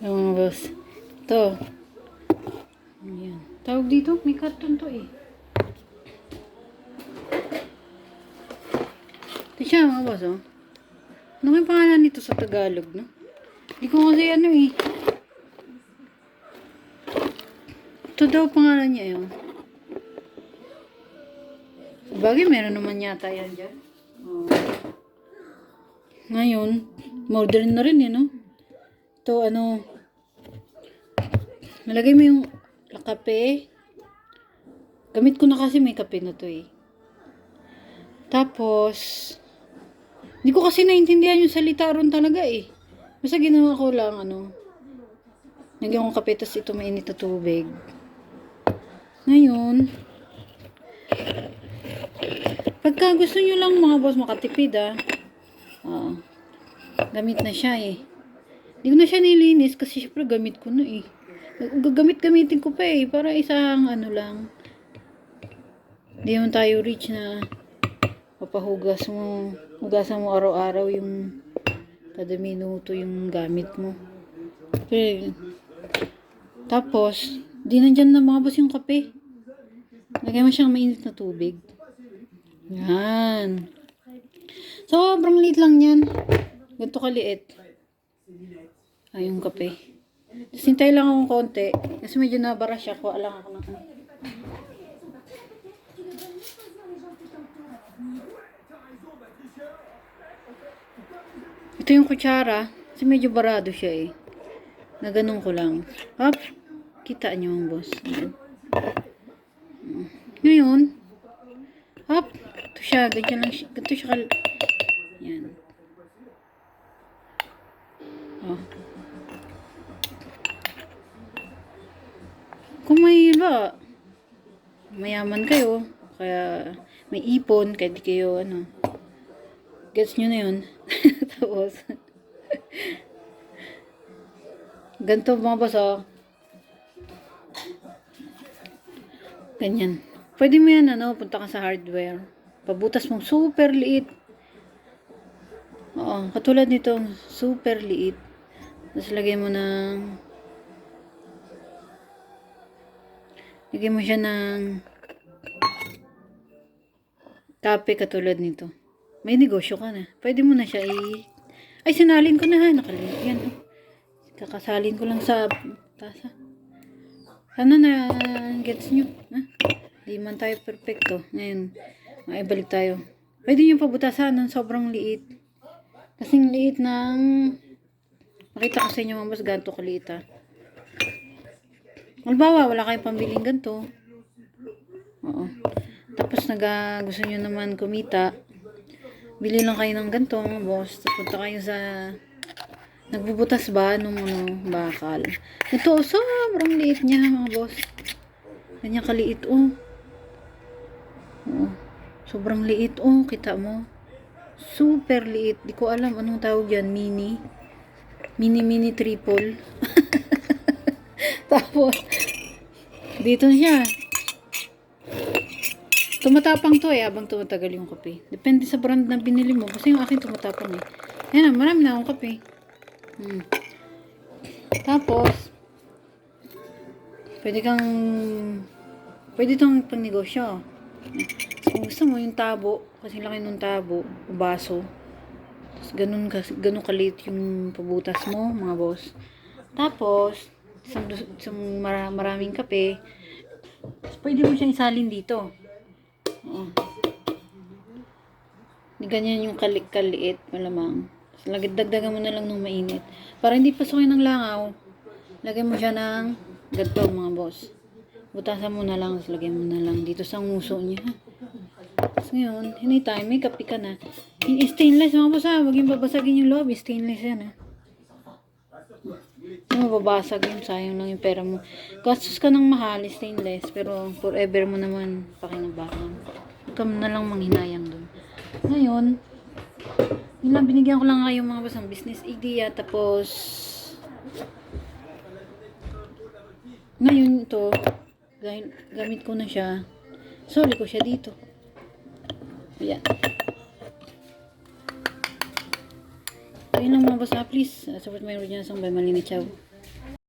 Yung mga boss. Ito. Ayan. Tawag dito, may karton to eh. Ito siya mga boss, oh. Ano yung pangalan nito sa Tagalog, no? Hindi ko kasi ano eh. Ito daw pangalan niya, yun. Bagay, meron naman yata yan dyan. Oh. Ngayon, modern na rin eh, no? Ito, ano, nalagay mo yung kape. Gamit ko na kasi may kape na to eh. Tapos, hindi ko kasi naintindihan yung salita ron talaga eh. Basta ginawa ko lang, ano, nagyan ko kape, tapos ito mainit na tubig. Ngayon, pagka gusto nyo lang mga boss makatipid gamit na siya eh. Hindi ko na siya nilinis kasi syempre gamit ko na eh. Gamitin ko pa eh. Para isang ano lang. Hindi naman tayo rich na papahugas mo. Hugasan mo araw-araw yung kada minuto yung gamit mo. Okay. Tapos, di nandyan na mga boss yung kape. Lagay mo siyang mainit na tubig. Yan. Sobrang liit lang yan. Ganito kaliit. Ay, yung kape. Tapos hintay lang akong konti. Kasi medyo nabara siya. Kuha lang ako ng ito yung kutsara. Kasi medyo barado siya eh. Na ganun ko lang. Hop. Kita nyo ang boss. Ngayon. Hop. Ito siya. Ganyan lang siya. Ganito siya yan. Oh. Kung may iba, mayaman kayo, kaya may ipon, kahit di kayo, ano, gets nyo na yun. Tapos, ganito mga boss, oh. Ganyan. Pwede mo yan, ano, punta ka sa hardware. Pabutas mong super liit. Oo, katulad nito, super liit. Tapos lagay mo siya ng kape katulad nito. May negosyo ka na. Pwede mo na siya ay, sinalin ko na ha. Nakalimit yan. Kakasalin ko lang sa tasa. Sana na gets nyo. Ha? Di man tayo perfecto. Ngayon, maibalik tayo. Pwede nyo pabutasan ng sobrang liit. Kasing liit ng makita ko sa inyo mga boss, ganito kaliit ha. Halimbawa, wala kayong pambiling ganito. Oo. Tapos gusto nyo naman kumita. Bili lang kayo ng ganito mga boss. Tapos punta kayo sa nagbubutas ba nung bakal. Ito, sobrang liit niya mga boss. Ganyan kaliit oh. Oo. Sobrang liit oh. Kita mo. Super liit. Di ko alam anong tawag yan. Mini triple. Tapos, dito siya. Tumatapang to eh, habang tumatagal yung kape. Depende sa brand na binili mo. Kasi yung akin tumatapang eh. Ayan na, marami na akong kape. Tapos, pwede itong pang negosyo. Kung gusto mo yung tabo, kasi laki ng tabo, baso. Tapos, ganun kalit yung pabutas mo, mga boss. Tapos, maraming kape. Tapos, pwede mo siyang isalin dito. Ganyan yung kaliit, malamang. Tapos, dagdagan mo na lang ng mainit. Para hindi pasukin ng langaw, lagay mo siya ng ganito, mga boss. Butasan mo na lang, tapos lagay mo na lang dito sa nguso niya. Tapos ngayon, anytime, may kape ka na. Stainless, mga boss ha. Huwag yung babasagin yung loob. Stainless yan ha. Hindi mababasag yun. Sayang lang yung pera mo. Gastos ka ng mahal, stainless. Pero forever mo naman pakinabangan. Huwag ka na lang manghinayang dun. Ngayon, binigyan ko lang kayo mga boss ng business idea. Tapos, ngayon ito, dahil gamit ko na siya, soli ko siya dito. Ayan. Ayun lang mga boss, please support my original song by Malini Chow.